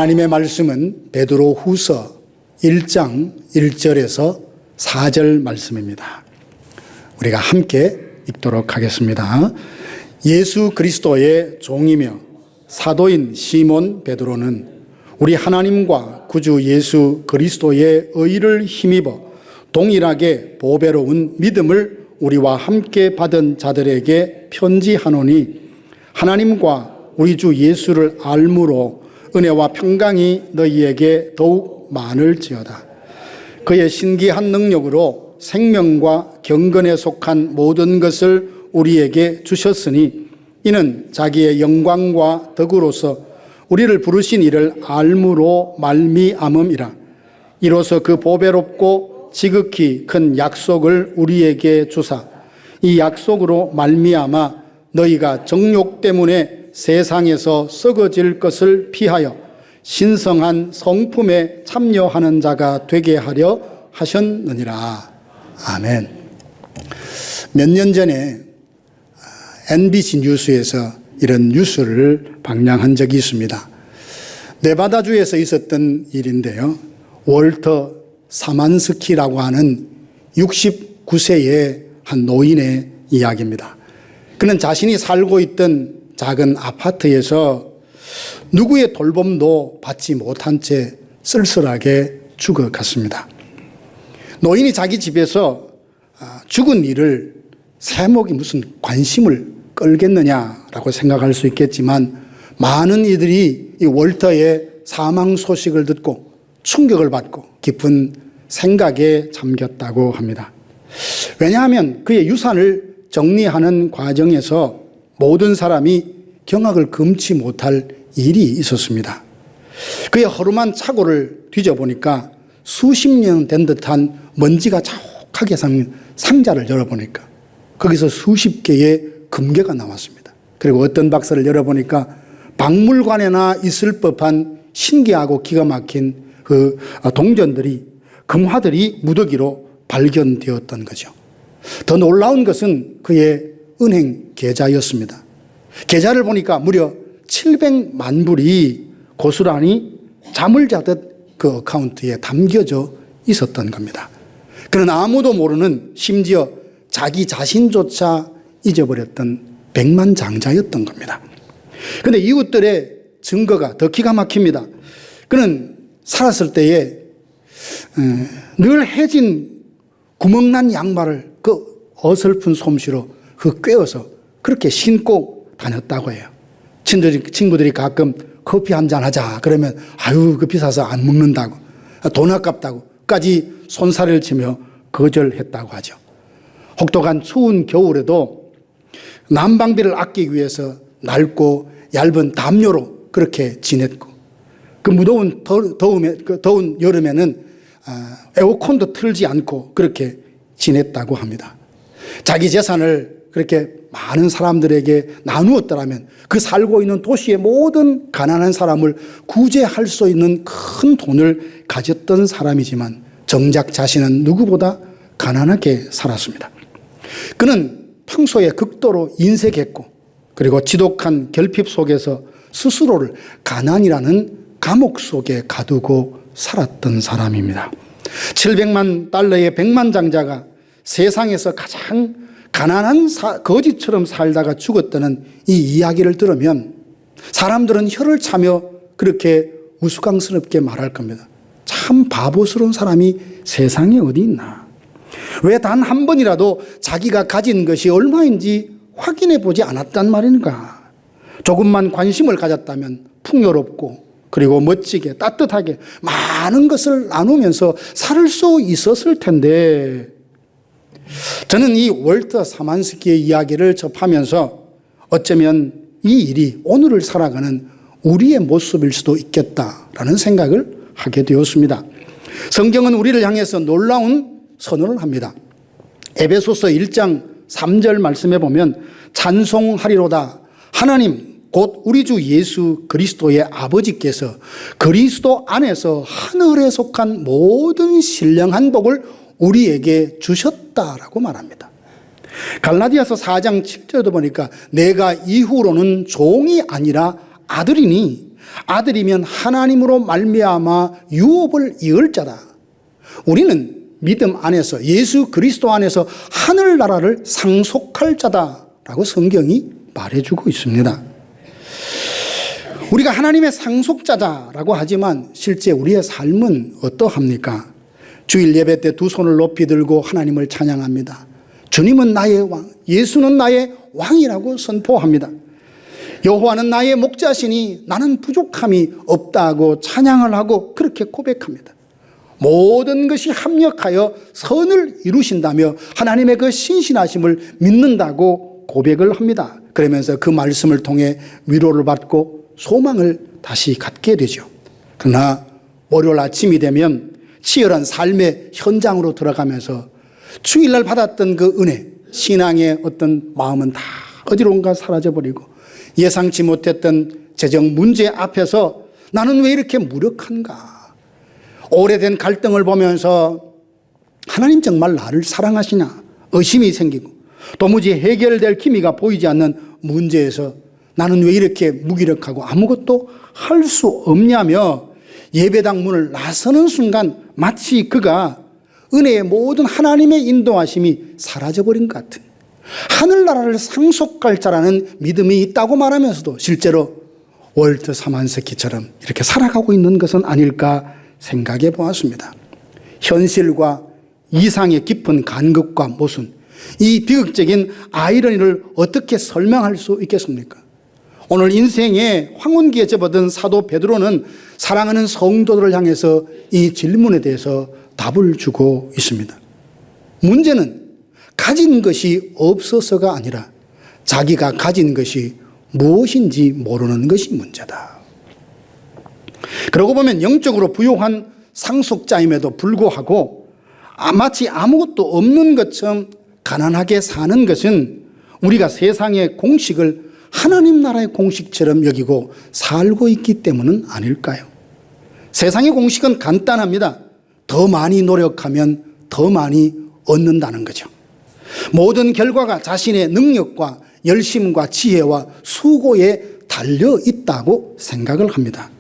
하나님의 말씀은 베드로 후서 1장 1절에서 4절 말씀입니다. 우리가 함께 읽도록 하겠습니다. 예수 그리스도의 종이며 사도인 시몬 베드로는 우리 하나님과 구주 예수 그리스도의 의를 힘입어 동일하게 보배로운 믿음을 우리와 함께 받은 자들에게 편지하노니 하나님과 우리 주 예수를 알므로 은혜와 평강이 너희에게 더욱 많을지어다. 그의 신기한 능력으로 생명과 경건에 속한 모든 것을 우리에게 주셨으니 이는 자기의 영광과 덕으로서 우리를 부르신 이를 알므로 말미암음이라. 이로써 그 보배롭고 지극히 큰 약속을 우리에게 주사 이 약속으로 말미암아 너희가 정욕 때문에 세상에서 썩어질 것을 피하여 신성한 성품에 참여하는 자가 되게 하려 하셨느니라. 아멘. 몇 년 전에 NBC 뉴스에서 이런 뉴스를 방영한 적이 있습니다. 네바다주에서 있었던 일인데요. 월터 사만스키라고 하는 69세의 한 노인의 이야기입니다. 그는 자신이 살고 있던 작은 아파트에서 누구의 돌봄도 받지 못한 채 쓸쓸하게 죽어갔습니다. 노인이 자기 집에서 죽은 이를 세목이 무슨 관심을 끌겠느냐라고 생각할 수 있겠지만 많은 이들이 이 월터의 사망 소식을 듣고 충격을 받고 깊은 생각에 잠겼다고 합니다. 왜냐하면 그의 유산을 정리하는 과정에서 모든 사람이 경악을 금치 못할 일이 있었습니다. 그의 허름한 차고를 뒤져보니까 수십 년 된 듯한 먼지가 자욱하게 쌓인 상자를 열어보니까 거기서 수십 개의 금괴가 나왔습니다. 그리고 어떤 박스를 열어보니까 박물관에나 있을 법한 신기하고 기가 막힌 그 동전들이, 금화들이 무더기로 발견되었던 거죠. 더 놀라운 것은 그의 은행 계좌였습니다. 계좌를 보니까 무려 700만 불이 고스란히 잠을 자듯 그 어카운트에 담겨져 있었던 겁니다. 그는 아무도 모르는, 심지어 자기 자신조차 잊어버렸던 백만장자였던 겁니다. 그런데 이웃들의 증거가 더 기가 막힙니다. 그는 살았을 때에 늘 해진 구멍난 양말을 그 어설픈 솜씨로 그 꿰어서 그렇게 신고 다녔다고 해요. 친구들이 가끔 커피 한잔 하자 그러면 아유 그 비싸서 안 먹는다고, 돈 아깝다고까지 손살을 치며 거절했다고 하죠. 혹독한 추운 겨울에도 난방비를 아끼기 위해서 낡고 얇은 담요로 그렇게 지냈고, 그 무더운 더운 여름에는 에어컨도 틀지 않고 그렇게 지냈다고 합니다. 자기 재산을 그렇게 많은 사람들에게 나누었더라면 그 살고 있는 도시의 모든 가난한 사람을 구제할 수 있는 큰 돈을 가졌던 사람이지만 정작 자신은 누구보다 가난하게 살았습니다. 그는 평소에 극도로 인색했고 그리고 지독한 결핍 속에서 스스로를 가난이라는 감옥 속에 가두고 살았던 사람입니다. 700만 달러의 백만장자가 세상에서 가장 가난한 거지처럼 살다가 죽었다는 이 이야기를 들으면 사람들은 혀를 차며 그렇게 우스꽝스럽게 말할 겁니다. 참 바보스러운 사람이 세상에 어디 있나. 왜 단 한 번이라도 자기가 가진 것이 얼마인지 확인해 보지 않았단 말인가. 조금만 관심을 가졌다면 풍요롭고 그리고 멋지게 따뜻하게 많은 것을 나누면서 살 수 있었을 텐데, 저는 이 월터 사만스키의 이야기를 접하면서 어쩌면 이 일이 오늘을 살아가는 우리의 모습일 수도 있겠다라는 생각을 하게 되었습니다. 성경은 우리를 향해서 놀라운 선언을 합니다. 에베소서 1장 3절 말씀에 보면 찬송하리로다 하나님 곧 우리 주 예수 그리스도의 아버지께서 그리스도 안에서 하늘에 속한 모든 신령한 복을 우리에게 주셨다라고 말합니다. 갈라디아서 4장 7절도 보니까 내가 이후로는 종이 아니라 아들이니 아들이면 하나님으로 말미암아 유업을 이을 자다. 우리는 믿음 안에서 예수 그리스도 안에서 하늘나라를 상속할 자다라고 성경이 말해주고 있습니다. 우리가 하나님의 상속자자라고 하지만 실제 우리의 삶은 어떠합니까? 주일 예배 때 두 손을 높이 들고 하나님을 찬양합니다. 주님은 나의 왕, 예수는 나의 왕이라고 선포합니다. 여호와는 나의 목자시니 나는 부족함이 없다고 찬양을 하고 그렇게 고백합니다. 모든 것이 합력하여 선을 이루신다며 하나님의 그 신실하심을 믿는다고 고백을 합니다. 그러면서 그 말씀을 통해 위로를 받고 소망을 다시 갖게 되죠. 그러나 월요일 아침이 되면 치열한 삶의 현장으로 들어가면서 주일날 받았던 그 은혜, 신앙의 어떤 마음은 다 어디론가 사라져버리고 예상치 못했던 재정 문제 앞에서 나는 왜 이렇게 무력한가? 오래된 갈등을 보면서 하나님 정말 나를 사랑하시나? 의심이 생기고 도무지 해결될 기미가 보이지 않는 문제에서 나는 왜 이렇게 무기력하고 아무것도 할 수 없냐며 예배당 문을 나서는 순간 마치 그가 은혜의 모든 하나님의 인도하심이 사라져버린 것 같은 하늘나라를 상속할 자라는 믿음이 있다고 말하면서도 실제로 월트 사만세키처럼 이렇게 살아가고 있는 것은 아닐까 생각해 보았습니다. 현실과 이상의 깊은 간극과 모순, 이 비극적인 아이러니를 어떻게 설명할 수 있겠습니까? 오늘 인생의 황혼기에 접어든 사도 베드로는 사랑하는 성도들을 향해서 이 질문에 대해서 답을 주고 있습니다. 문제는 가진 것이 없어서가 아니라 자기가 가진 것이 무엇인지 모르는 것이 문제다. 그러고 보면 영적으로 부유한 상속자임에도 불구하고 마치 아무것도 없는 것처럼 가난하게 사는 것은 우리가 세상의 공식을 하나님 나라의 공식처럼 여기고 살고 있기 때문은 아닐까요? 세상의 공식은 간단합니다. 더 많이 노력하면 더 많이 얻는다는 거죠. 모든 결과가 자신의 능력과 열심과 지혜와 수고에 달려 있다고 생각을 합니다.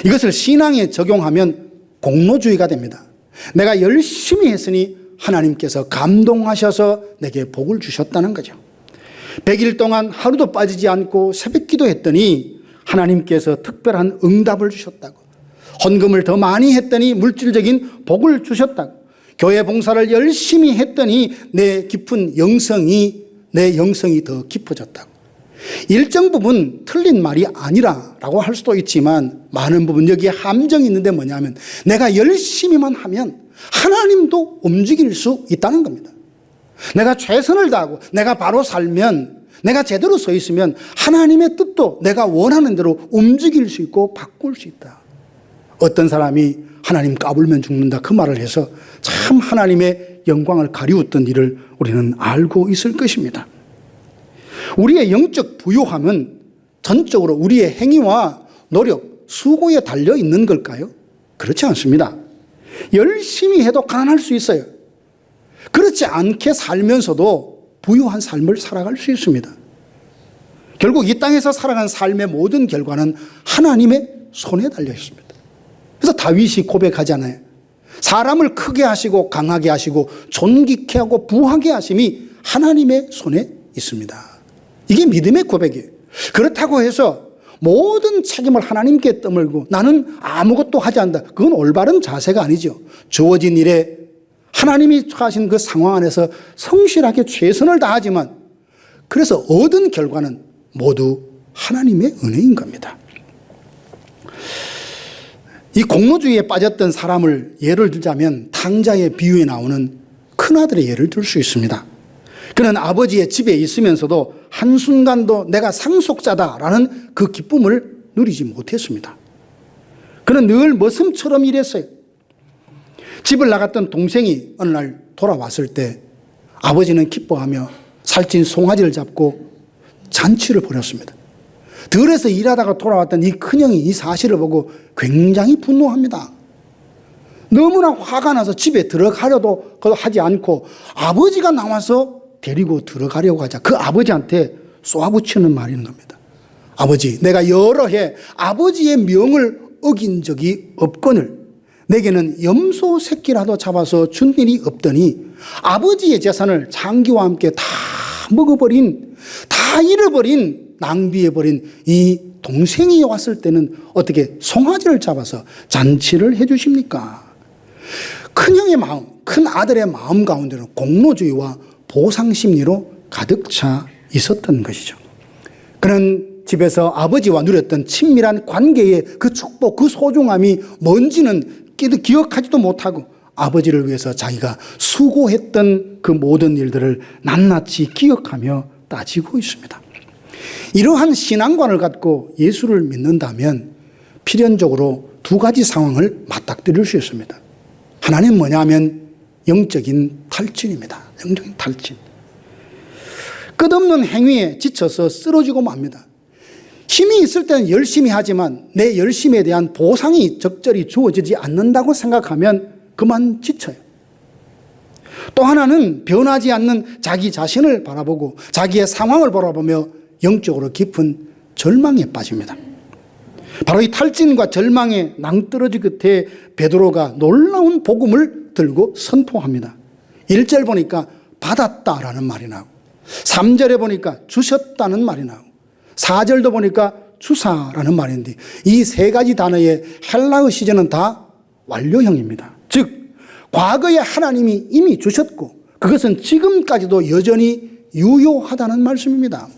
이것을 신앙에 적용하면 공로주의가 됩니다. 내가 열심히 했으니 하나님께서 감동하셔서 내게 복을 주셨다는 거죠. 100일 동안 하루도 빠지지 않고 새벽 기도했더니 하나님께서 특별한 응답을 주셨다고. 헌금을 더 많이 했더니 물질적인 복을 주셨다고. 교회 봉사를 열심히 했더니 내 영성이 더 깊어졌다고. 일정 부분 틀린 말이 아니라고 할 수도 있지만 많은 부분 여기에 함정이 있는데 뭐냐면 내가 열심히만 하면 하나님도 움직일 수 있다는 겁니다. 내가 최선을 다하고 내가 바로 살면, 내가 제대로 서 있으면 하나님의 뜻도 내가 원하는 대로 움직일 수 있고 바꿀 수 있다. 어떤 사람이 하나님 까불면 죽는다 그 말을 해서 참 하나님의 영광을 가리웠던 일을 우리는 알고 있을 것입니다. 우리의 영적 부요함은 전적으로 우리의 행위와 노력, 수고에 달려 있는 걸까요? 그렇지 않습니다. 열심히 해도 가난할 수 있어요. 그렇지 않게 살면서도 부유한 삶을 살아갈 수 있습니다. 결국 이 땅에서 살아간 삶의 모든 결과는 하나님의 손에 달려 있습니다. 그래서 다윗이 고백하잖아요. 사람을 크게 하시고 강하게 하시고 존귀케 하고 부하게 하심이 하나님의 손에 있습니다. 이게 믿음의 고백이에요. 그렇다고 해서 모든 책임을 하나님께 떠밀고 나는 아무것도 하지 않는다. 그건 올바른 자세가 아니죠. 주어진 일에 하나님이 처하신 그 상황 안에서 성실하게 최선을 다하지만 그래서 얻은 결과는 모두 하나님의 은혜인 겁니다. 이 공로주의에 빠졌던 사람을 예를 들자면 탕자의 비유에 나오는 큰아들의 예를 들 수 있습니다. 그는 아버지의 집에 있으면서도 한순간도 내가 상속자다라는 그 기쁨을 누리지 못했습니다. 그는 늘 머슴처럼 일했어요. 집을 나갔던 동생이 어느 날 돌아왔을 때 아버지는 기뻐하며 살찐 송아지를 잡고 잔치를 벌였습니다. 들에서 일하다가 돌아왔던 이 큰형이 이 사실을 보고 굉장히 분노합니다. 너무나 화가 나서 집에 들어가려도 하지 않고 아버지가 나와서 데리고 들어가려고 하자 그 아버지한테 쏘아붙이는 말이 있는 겁니다. 아버지, 내가 여러 해 아버지의 명을 어긴 적이 없거늘 내게는 염소 새끼라도 잡아서 준 일이 없더니 아버지의 재산을 장기와 함께 다 먹어버린, 다 잃어버린, 낭비해버린 이 동생이 왔을 때는 어떻게 송아지를 잡아서 잔치를 해 주십니까? 큰형의 마음, 큰 아들의 마음 가운데는 공로주의와 보상심리로 가득 차 있었던 것이죠. 그는 집에서 아버지와 누렸던 친밀한 관계의 그 축복, 그 소중함이 뭔지는 기억하지도 못하고 아버지를 위해서 자기가 수고했던 그 모든 일들을 낱낱이 기억하며 따지고 있습니다. 이러한 신앙관을 갖고 예수를 믿는다면 필연적으로 두 가지 상황을 맞닥뜨릴 수 있습니다. 하나는 뭐냐면 영적인 탈진입니다. 영적인 탈진. 끝없는 행위에 지쳐서 쓰러지고 맙니다. 힘이 있을 때는 열심히 하지만 내 열심에 대한 보상이 적절히 주어지지 않는다고 생각하면 그만 지쳐요. 또 하나는 변하지 않는 자기 자신을 바라보고 자기의 상황을 바라보며 영적으로 깊은 절망에 빠집니다. 바로 이 탈진과 절망의 낭떠러지 끝에 베드로가 놀라운 복음을 들고 선포합니다. 1절 보니까 받았다라는 말이 나오고 3절에 보니까 주셨다는 말이 나오고 4절도 보니까 주사라는 말인데 이 세 가지 단어의 헬라어 시제는 다 완료형입니다. 즉 과거에 하나님이 이미 주셨고 그것은 지금까지도 여전히 유효하다는 말씀입니다.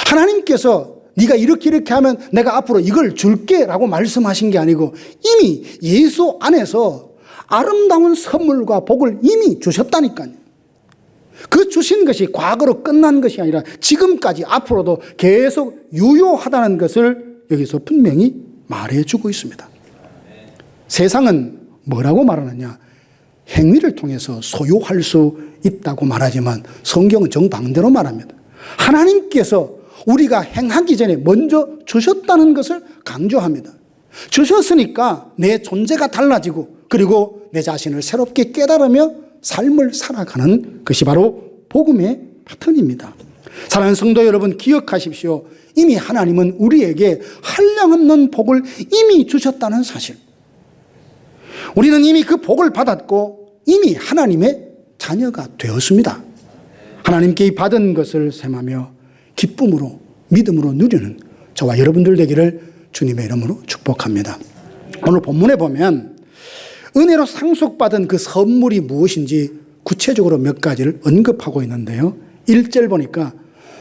하나님께서 네가 이렇게 하면 내가 앞으로 이걸 줄게 라고 말씀하신 게 아니고 이미 예수 안에서 아름다운 선물과 복을 이미 주셨다니까요. 그 주신 것이 과거로 끝난 것이 아니라 지금까지 앞으로도 계속 유효하다는 것을 여기서 분명히 말해주고 있습니다. 세상은 뭐라고 말하느냐? 행위를 통해서 소유할 수 있다고 말하지만 성경은 정반대로 말합니다. 하나님께서 우리가 행하기 전에 먼저 주셨다는 것을 강조합니다. 주셨으니까 내 존재가 달라지고 그리고 내 자신을 새롭게 깨달으며 삶을 살아가는 것이 바로 복음의 패턴입니다. 사랑하는 성도 여러분, 기억하십시오. 이미 하나님은 우리에게 한량없는 복을 이미 주셨다는 사실. 우리는 이미 그 복을 받았고 이미 하나님의 자녀가 되었습니다. 하나님께 받은 것을 셈하며 기쁨으로 믿음으로 누리는 저와 여러분들 되기를 주님의 이름으로 축복합니다. 오늘 본문에 보면 은혜로 상속받은 그 선물이 무엇인지 구체적으로 몇 가지를 언급하고 있는데요. 1절 보니까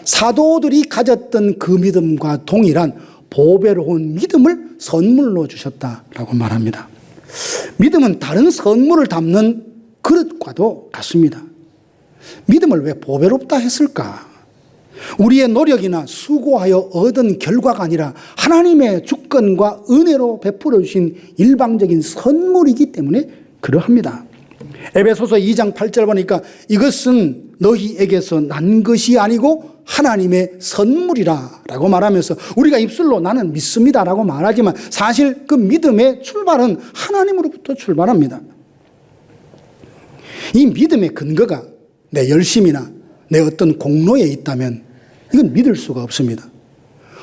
사도들이 가졌던 그 믿음과 동일한 보배로운 믿음을 선물로 주셨다라고 말합니다. 믿음은 다른 선물을 담는 그릇과도 같습니다. 믿음을 왜 보배롭다 했을까? 우리의 노력이나 수고하여 얻은 결과가 아니라 하나님의 주권과 은혜로 베풀어 주신 일방적인 선물이기 때문에 그러합니다. 에베소서 2장 8절 보니까 이것은 너희에게서 난 것이 아니고 하나님의 선물이라 라고 말하면서 우리가 입술로 나는 믿습니다 라고 말하지만 사실 그 믿음의 출발은 하나님으로부터 출발합니다. 이 믿음의 근거가 내 열심이나 내 어떤 공로에 있다면 이건 믿을 수가 없습니다.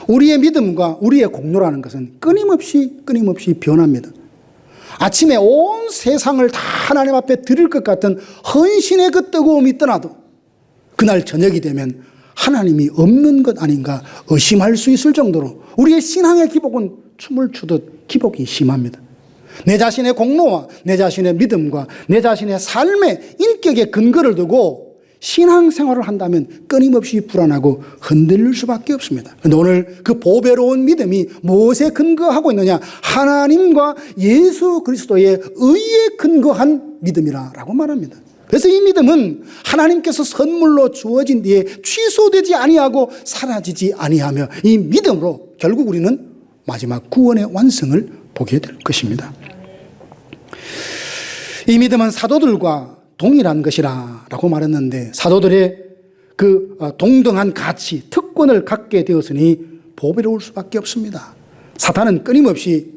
우리의 믿음과 우리의 공로라는 것은 끊임없이 변합니다. 아침에 온 세상을 다 하나님 앞에 드릴 것 같은 헌신의 그 뜨거움이 떠나도 그날 저녁이 되면 하나님이 없는 것 아닌가 의심할 수 있을 정도로 우리의 신앙의 기복은 춤을 추듯 기복이 심합니다. 내 자신의 공로와 내 자신의 믿음과 내 자신의 삶의 인격의 근거를 두고 신앙생활을 한다면 끊임없이 불안하고 흔들릴 수밖에 없습니다. 그런데 오늘 그 보배로운 믿음이 무엇에 근거하고 있느냐? 하나님과 예수 그리스도의 의에 근거한 믿음이라고 말합니다. 그래서 이 믿음은 하나님께서 선물로 주어진 뒤에 취소되지 아니하고 사라지지 아니하며 이 믿음으로 결국 우리는 마지막 구원의 완성을 보게 될 것입니다. 이 믿음은 사도들과 동일한 것이라고 말했는데 사도들의 그 동등한 가치, 특권을 갖게 되었으니 보배로울 수밖에 없습니다. 사탄은 끊임없이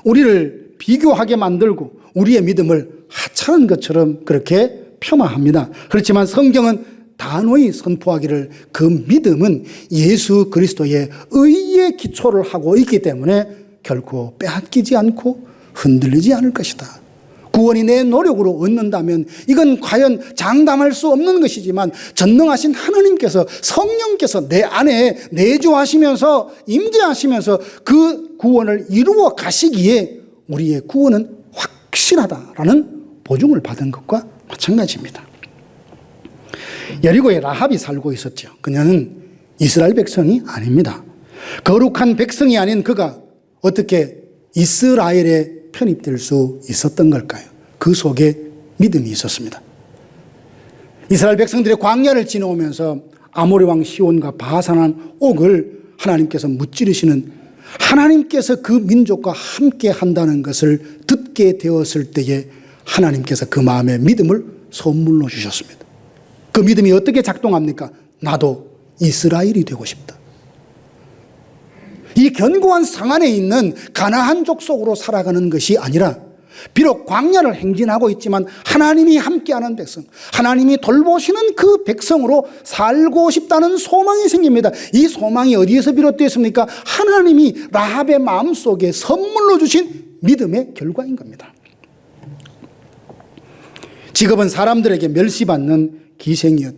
우리를 비교하게 만들고 우리의 믿음을 하찮은 것처럼 그렇게 폄하합니다. 그렇지만 성경은 단호히 선포하기를 그 믿음은 예수 그리스도의 의에 기초를 하고 있기 때문에 결코 빼앗기지 않고 흔들리지 않을 것이다. 구원이 내 노력으로 얻는다면 이건 과연 장담할 수 없는 것이지만 전능하신 하나님께서, 성령께서 내 안에 내주하시면서 임재하시면서 그 구원을 이루어 가시기에 우리의 구원은 확실하다라는 보증을 받은 것과 마찬가지입니다. 여리고에 라합이 살고 있었죠. 그녀는 이스라엘 백성이 아닙니다. 거룩한 백성이 아닌 그가 어떻게 이스라엘에 편입될 수 있었던 걸까요? 그 속에 믿음이 있었습니다. 이스라엘 백성들의 광야를 지나오면서 아모리 왕 시온과 바산한 옥을 하나님께서 무찌르시는, 하나님께서 그 민족과 함께 한다는 것을 듣게 되었을 때에 하나님께서 그 마음에 믿음을 선물로 주셨습니다. 그 믿음이 어떻게 작동합니까? 나도 이스라엘이 되고 싶다. 이 견고한 성 안에 있는 가나안 족속으로 살아가는 것이 아니라 비록 광야를 행진하고 있지만 하나님이 함께하는 백성, 하나님이 돌보시는 그 백성으로 살고 싶다는 소망이 생깁니다. 이 소망이 어디에서 비롯되었습니까? 하나님이 라합의 마음속에 선물로 주신 믿음의 결과인 겁니다. 직업은 사람들에게 멸시받는 기생이었,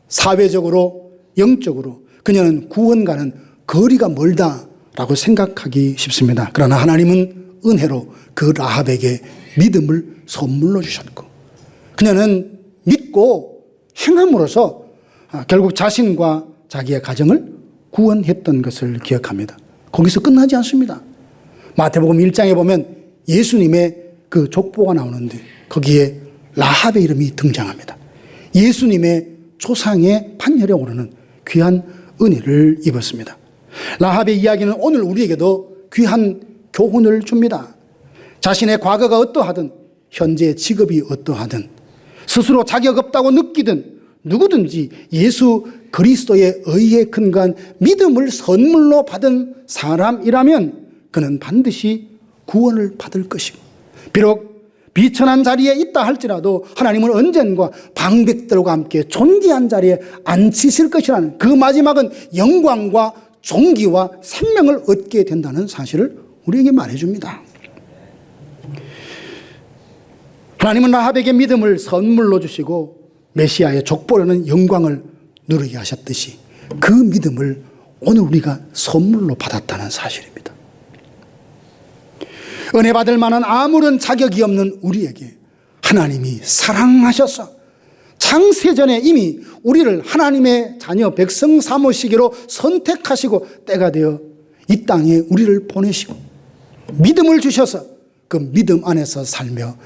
사회적으로 영적으로 그녀는 구원과는 거리가 멀다라고 생각하기 쉽습니다. 그러나 하나님은 은혜로 그 라합에게 믿음을 선물로 주셨고 그녀는 믿고 행함으로써 결국 자신과 자기의 가정을 구원했던 것을 기억합니다. 거기서 끝나지 않습니다. 마태복음 1장에 보면 예수님의 그 족보가 나오는데 거기에 라합의 이름이 등장합니다. 예수님의 조상의 판결에 오르는 귀한 은혜를 입었습니다. 라합의 이야기는 오늘 우리에게도 귀한 교훈을 줍니다. 자신의 과거가 어떠하든 현재 직업이 어떠하든 스스로 자격 없다고 느끼든 누구든지 예수 그리스도의 의에 근거한 믿음을 선물로 받은 사람이라면 그는 반드시 구원을 받을 것이고 비록 비천한 자리에 있다 할지라도 하나님은 언젠가 방백들과 함께 존귀한 자리에 앉히실 것이라는 그 마지막은 영광과 존귀와 생명을 얻게 된다는 사실을 우리에게 말해줍니다. 하나님은 라합에게 믿음을 선물로 주시고 메시아의 족보라는 영광을 누리게 하셨듯이 그 믿음을 오늘 우리가 선물로 받았다는 사실입니다. 은혜 받을 만한 아무런 자격이 없는 우리에게 하나님이 사랑하셔서 창세전에 이미 우리를 하나님의 자녀 백성 삼으시기로 선택하시고 때가 되어 이 땅에 우리를 보내시고 믿음을 주셔서 그 믿음 안에서 살며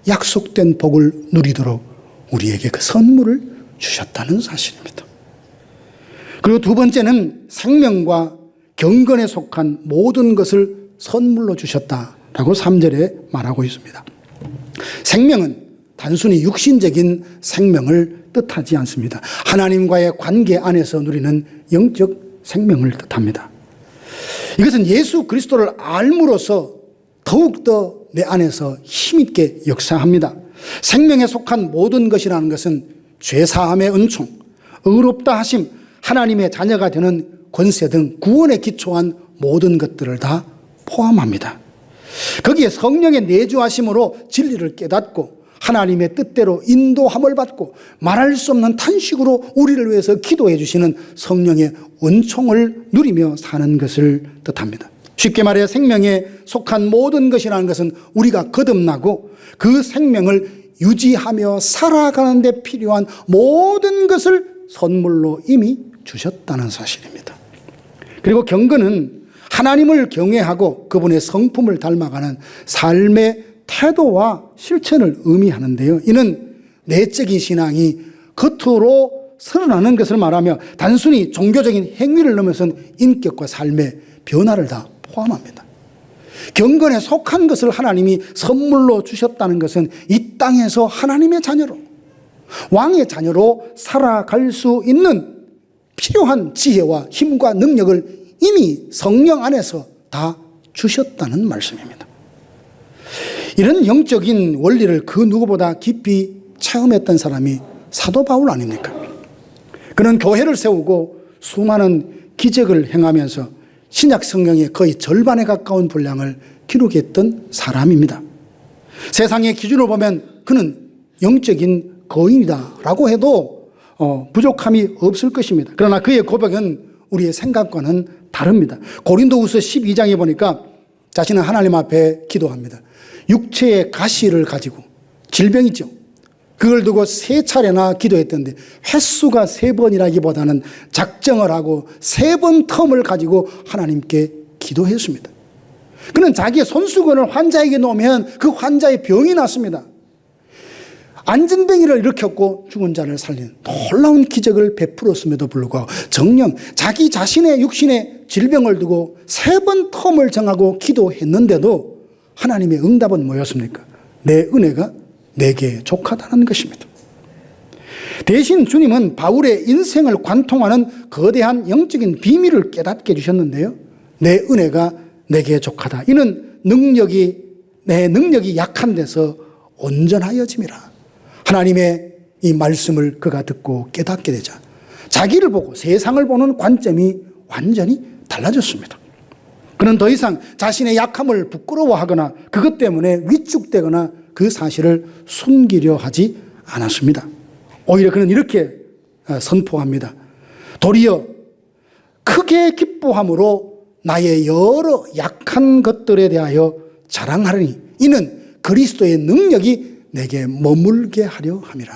약속된 복을 누리도록 우리에게 그 선물을 주셨다는 사실입니다. 그리고 두 번째는 생명과 경건에 속한 모든 것을 선물로 주셨다라고 3절에 말하고 있습니다. 생명은 단순히 육신적인 생명을 뜻하지 않습니다. 하나님과의 관계 안에서 누리는 영적 생명을 뜻합니다. 이것은 예수 그리스도를 알므로써 더욱더 내 안에서 힘있게 역사합니다. 생명에 속한 모든 것이라는 것은 죄사함의 은총, 의롭다 하심, 하나님의 자녀가 되는 권세 등 구원에 기초한 모든 것들을 다 포함합니다. 거기에 성령의 내주하심으로 진리를 깨닫고 하나님의 뜻대로 인도함을 받고 말할 수 없는 탄식으로 우리를 위해서 기도해 주시는 성령의 은총을 누리며 사는 것을 뜻합니다. 쉽게 말해 생명에 속한 모든 것이라는 것은 우리가 거듭나고 그 생명을 유지하며 살아가는 데 필요한 모든 것을 선물로 이미 주셨다는 사실입니다. 그리고 경건은 하나님을 경외하고 그분의 성품을 닮아가는 삶의 태도와 실천을 의미하는데요. 이는 내적인 신앙이 겉으로 드러나는 것을 말하며 단순히 종교적인 행위를 넘어선 인격과 삶의 변화를 다 포함합니다. 경건에 속한 것을 하나님이 선물로 주셨다는 것은 이 땅에서 하나님의 자녀로, 왕의 자녀로 살아갈 수 있는 필요한 지혜와 힘과 능력을 이미 성령 안에서 다 주셨다는 말씀입니다. 이런 영적인 원리를 그 누구보다 깊이 체험했던 사람이 사도 바울 아닙니까? 그는 교회를 세우고 수많은 기적을 행하면서 신약 성경의 거의 절반에 가까운 분량을 기록했던 사람입니다. 세상의 기준으로 보면 그는 영적인 거인이다라고 해도 부족함이 없을 것입니다. 그러나 그의 고백은 우리의 생각과는 다릅니다. 고린도후서 12장에 보니까 자신은 하나님 앞에 기도합니다. 육체의 가시를 가지고, 질병이죠. 그걸 두고 3차례나 기도했던데 횟수가 3번이라기보다는 작정을 하고 3번 텀을 가지고 하나님께 기도했습니다. 그는 자기의 손수건을 환자에게 놓으면 그 환자의 병이 났습니다. 안전뱅이를 일으켰고 죽은 자를 살린 놀라운 기적을 베풀었음에도 불구하고 정녕 자기 자신의 육신의 질병을 두고 3번 텀을 정하고 기도했는데도 하나님의 응답은 뭐였습니까? 내 은혜가 내게 족하다는 것입니다. 대신 주님은 바울의 인생을 관통하는 거대한 영적인 비밀을 깨닫게 해주셨는데요. 내 은혜가 내게 족하다. 이는 내 능력이 약한 데서 온전하여짐이라. 하나님의 이 말씀을 그가 듣고 깨닫게 되자 자기를 보고 세상을 보는 관점이 완전히 달라졌습니다. 그는 더 이상 자신의 약함을 부끄러워하거나 그것 때문에 위축되거나 그 사실을 숨기려 하지 않았습니다. 오히려 그는 이렇게 선포합니다. 도리어 크게 기뻐함으로 나의 여러 약한 것들에 대하여 자랑하리니 이는 그리스도의 능력이 내게 머물게 하려 함이라.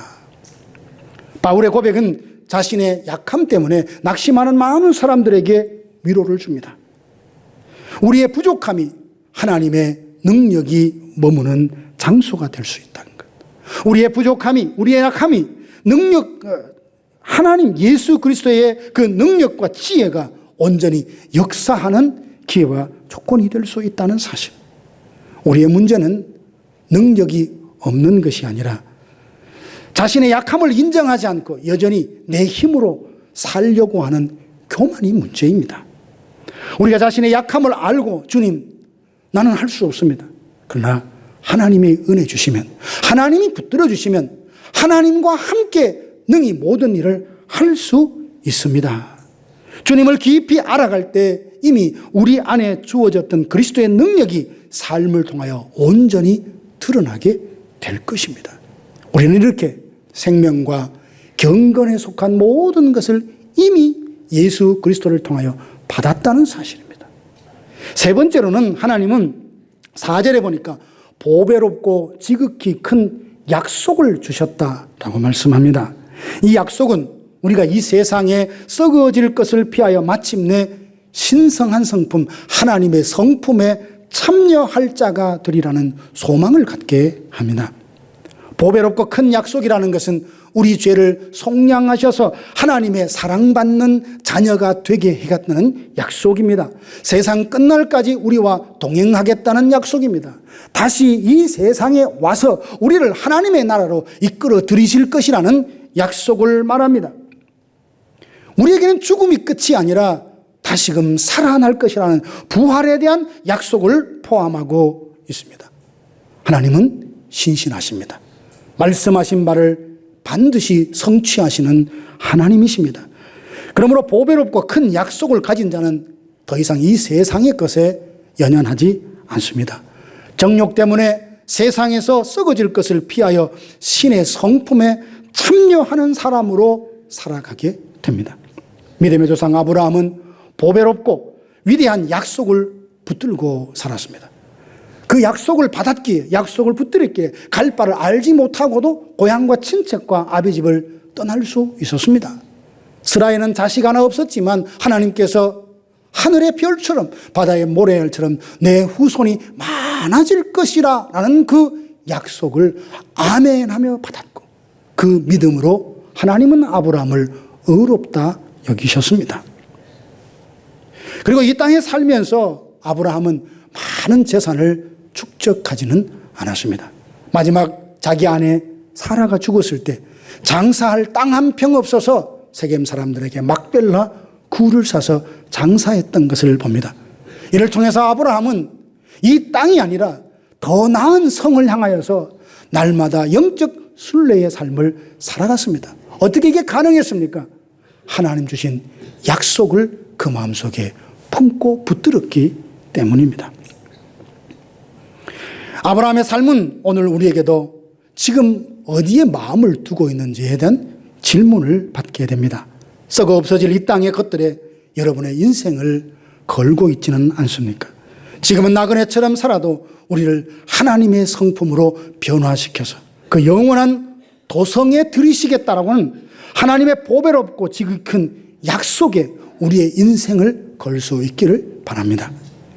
바울의 고백은 자신의 약함 때문에 낙심하는 많은 사람들에게 위로를 줍니다. 우리의 부족함이 하나님의 능력이 머무는 장소가 될 수 있다는 것. 우리의 부족함이, 우리의 약함이 하나님 예수 그리스도의 그 능력과 지혜가 온전히 역사하는 기회와 조건이 될 수 있다는 사실. 우리의 문제는 능력이 없는 것이 아니라 자신의 약함을 인정하지 않고 여전히 내 힘으로 살려고 하는 교만이 문제입니다. 우리가 자신의 약함을 알고 주님, 나는 할 수 없습니다. 그러나 하나님이 은혜 주시면, 하나님이 붙들어 주시면 하나님과 함께 능히 모든 일을 할 수 있습니다. 주님을 깊이 알아갈 때 이미 우리 안에 주어졌던 그리스도의 능력이 삶을 통하여 온전히 드러나게 될 것입니다. 우리는 이렇게 생명과 경건에 속한 모든 것을 이미 예수 그리스도를 통하여 받았다는 사실입니다. 세 번째로는 하나님은 4절에 보니까 보배롭고 지극히 큰 약속을 주셨다라고 말씀합니다. 이 약속은 우리가 이 세상에 썩어질 것을 피하여 마침내 신성한 성품, 하나님의 성품에 참여할 자가 되리라는 소망을 갖게 합니다. 보배롭고 큰 약속이라는 것은 우리 죄를 속량하셔서 하나님의 사랑받는 자녀가 되게 해갔다는 약속입니다. 세상 끝날까지 우리와 동행하겠다는 약속입니다. 다시 이 세상에 와서 우리를 하나님의 나라로 이끌어 들이실 것이라는 약속을 말합니다. 우리에게는 죽음이 끝이 아니라 다시금 살아날 것이라는 부활에 대한 약속을 포함하고 있습니다. 하나님은 신실하십니다. 말씀하신 바를 반드시 성취하시는 하나님이십니다. 그러므로 보배롭고 큰 약속을 가진 자는 더 이상 이 세상의 것에 연연하지 않습니다. 정욕 때문에 세상에서 썩어질 것을 피하여 신의 성품에 참여하는 사람으로 살아가게 됩니다. 믿음의 조상 아브라함은 보배롭고 위대한 약속을 붙들고 살았습니다. 그 약속을 받았기에, 약속을 붙들었기에 갈 바를 알지 못하고도 고향과 친척과 아비 집을 떠날 수 있었습니다. 스라에는 자식 하나 없었지만 하나님께서 하늘의 별처럼 바다의 모래알처럼 내 후손이 많아질 것이라 라는 그 약속을 아멘하며 받았고 그 믿음으로 하나님은 아브라함을 의롭다 여기셨습니다. 그리고 이 땅에 살면서 아브라함은 많은 재산을 축적하지는 않았습니다. 마지막 자기 아내 사라가 죽었을 때 장사할 땅 한 평 없어서 세겜 사람들에게 막벨라 굴을 사서 장사했던 것을 봅니다. 이를 통해서 아브라함은 이 땅이 아니라 더 나은 성을 향하여서 날마다 영적 순례의 삶을 살아갔습니다. 어떻게 이게 가능했습니까? 하나님 주신 약속을 그 마음속에 품고 붙들었기 때문입니다. 아브라함의 삶은 오늘 우리에게도 지금 어디에 마음을 두고 있는지에 대한 질문을 받게 됩니다. 썩어 없어질 이 땅의 것들에 여러분의 인생을 걸고 있지는 않습니까? 지금은 나그네처럼 살아도 우리를 하나님의 성품으로 변화시켜서 그 영원한 도성에 들이시겠다라고는 하나님의 보배롭고 지극히 큰 약속에 우리의 인생을 걸 수 있기를 바랍니다.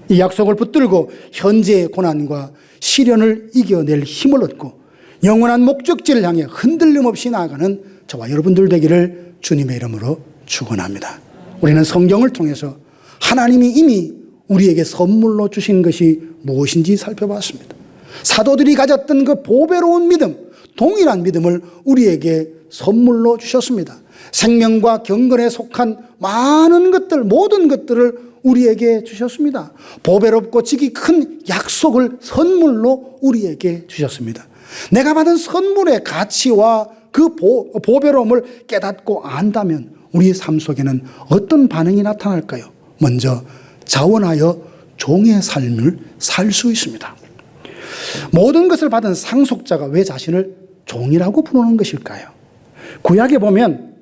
이 약속을 붙들고 현재의 고난과 시련을 이겨낼 힘을 얻고 영원한 목적지를 향해 흔들림 없이 나아가는 저와 여러분들 되기를 주님의 이름으로 축원합니다. 우리는 성경을 통해서 하나님이 이미 우리에게 선물로 주신 것이 무엇인지 살펴봤습니다. 사도들이 가졌던 그 보배로운 믿음, 동일한 믿음을 우리에게 선물로 주셨습니다. 생명과 경건에 속한 많은 것들, 모든 것들을 우리에게 주셨습니다. 보배롭고 지극히 큰 약속을 선물로 우리에게 주셨습니다. 내가 받은 선물의 가치와 그 보배로움을 깨닫고 안다면 우리 삶 속에는 어떤 반응이 나타날까요? 먼저 자원하여 종의 삶을 살 수 있습니다. 모든 것을 받은 상속자가 왜 자신을 종이라고 부르는 것일까요? 구약에 보면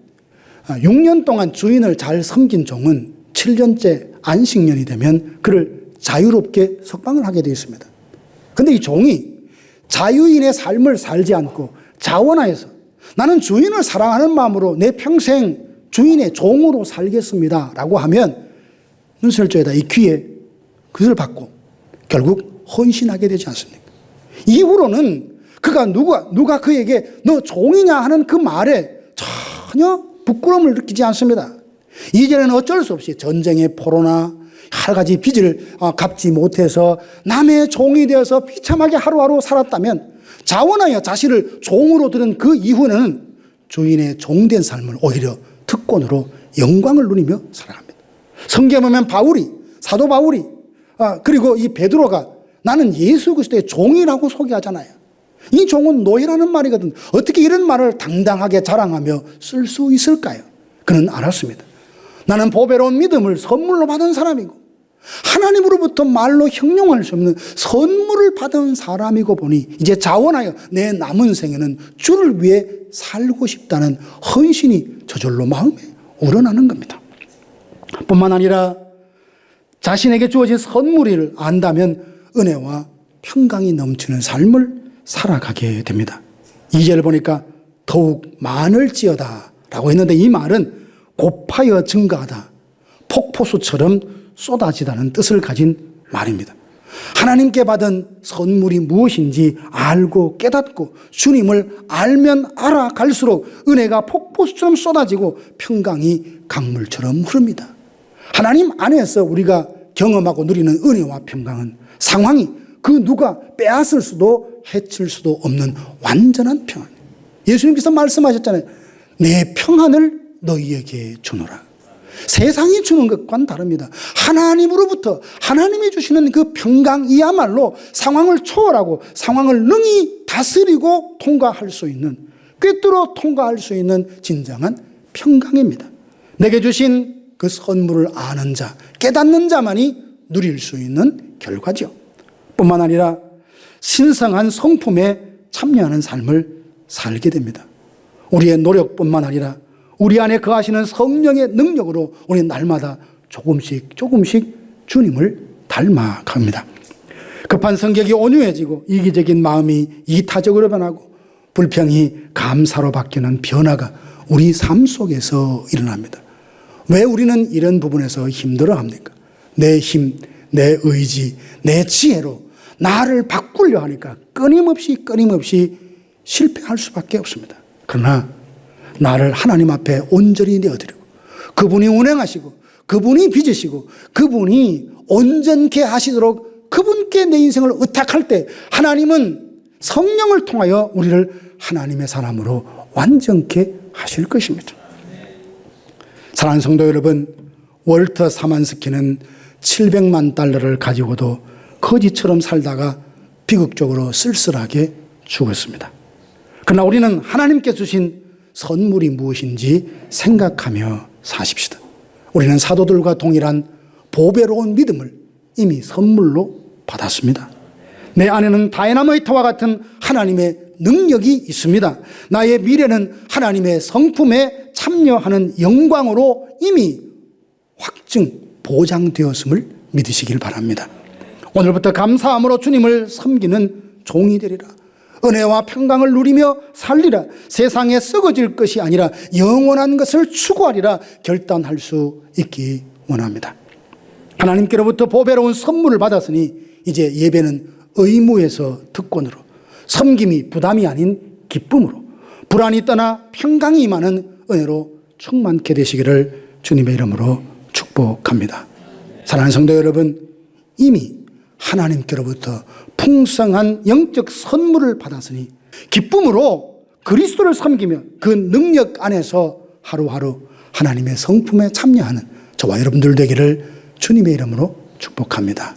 6년 동안 주인을 잘 섬긴 종은 7년째 안식년이 되면 그를 자유롭게 석방을 하게 되어 있습니다. 그런데 이 종이 자유인의 삶을 살지 않고 자원하여서 나는 주인을 사랑하는 마음으로 내 평생 주인의 종으로 살겠습니다 라고 하면 문설주에다 이 귀에 그것을 받고 결국 헌신하게 되지 않습니까? 이후로는 그가 누가 그에게 너 종이냐 하는 그 말에 전혀 부끄러움을 느끼지 않습니다. 이제는 어쩔 수 없이 전쟁의 포로나 여러 가지 빚을 갚지 못해서 남의 종이 되어서 비참하게 하루하루 살았다면 자원하여 자신을 종으로 들은 그 이후는 주인의 종된 삶을 오히려 특권으로 영광을 누리며 살아갑니다. 성경에 보면 사도 바울이 그리고 이 베드로가 나는 예수 그리스도의 종이라고 소개하잖아요. 이 종은 노예라는 말이거든. 어떻게 이런 말을 당당하게 자랑하며 쓸 수 있을까요? 그는 알았습니다. 나는 보배로운 믿음을 선물로 받은 사람이고 하나님으로부터 말로 형용할 수 없는 선물을 받은 사람이고 보니 이제 자원하여 내 남은 생에는 주를 위해 살고 싶다는 헌신이 저절로 마음에 우러나는 겁니다. 뿐만 아니라 자신에게 주어진 선물을 안다면 은혜와 평강이 넘치는 삶을 살아가게 됩니다. 2절을 보니까 더욱 많을지어다 라고 했는데 이 말은 곱하여 증가하다, 폭포수처럼 쏟아지다는 뜻을 가진 말입니다. 하나님께 받은 선물이 무엇인지 알고 깨닫고 주님을 알면 알아갈수록 은혜가 폭포수처럼 쏟아지고 평강이 강물처럼 흐릅니다. 하나님 안에서 우리가 경험하고 누리는 은혜와 평강은 상황이 그 누가 빼앗을 수도 해칠 수도 없는 완전한 평안. 예수님께서 말씀하셨잖아요. 내 평안을 너희에게 주노라. 세상이 주는 것과는 다릅니다. 하나님으로부터 하나님이 주시는 그 평강이야말로 상황을 초월하고 상황을 능히 다스리고 통과할 수 있는, 꿰뚫어 통과할 수 있는 진정한 평강입니다. 내게 주신 그 선물을 아는 자, 깨닫는 자만이 누릴 수 있는 결과죠. 뿐만 아니라 신성한 성품에 참여하는 삶을 살게 됩니다. 우리의 노력뿐만 아니라 우리 안에 거하시는 성령의 능력으로 우리는 날마다 조금씩 주님을 닮아갑니다. 급한 성격이 온유해지고 이기적인 마음이 이타적으로 변하고 불평이 감사로 바뀌는 변화가 우리 삶 속에서 일어납니다. 왜 우리는 이런 부분에서 힘들어합니까? 내 힘, 내 의지, 내 지혜로 나를 바꾸려 하니까 끊임없이 실패할 수밖에 없습니다. 그러나 나를 하나님 앞에 온전히 내어드리고 그분이 운행하시고 그분이 빚으시고 그분이 온전케 하시도록 그분께 내 인생을 의탁할 때 하나님은 성령을 통하여 우리를 하나님의 사람으로 완전케 하실 것입니다. 사랑하는 성도 여러분, 월터 사만스키는 700만 달러를 가지고도 거지처럼 살다가 비극적으로 쓸쓸하게 죽었습니다. 그러나 우리는 하나님께 주신 선물이 무엇인지 생각하며 사십시다. 우리는 사도들과 동일한 보배로운 믿음을 이미 선물로 받았습니다. 내 안에는 다이너마이트와 같은 하나님의 능력이 있습니다. 나의 미래는 하나님의 성품에 참여하는 영광으로 이미 확증, 보장되었음을 믿으시길 바랍니다. 오늘부터 감사함으로 주님을 섬기는 종이 되리라. 은혜와 평강을 누리며 살리라. 세상에 썩어질 것이 아니라 영원한 것을 추구하리라 결단할 수 있기 원합니다. 하나님께로부터 보배로운 선물을 받았으니 이제 예배는 의무에서 특권으로, 섬김이 부담이 아닌 기쁨으로, 불안이 떠나 평강이 임하는 은혜로 충만케 되시기를 주님의 이름으로 축복합니다. 사랑하는 성도 여러분, 이미 하나님께로부터 풍성한 영적 선물을 받았으니 기쁨으로 그리스도를 섬기며 그 능력 안에서 하루하루 하나님의 성품에 참여하는 저와 여러분들 되기를 주님의 이름으로 축복합니다.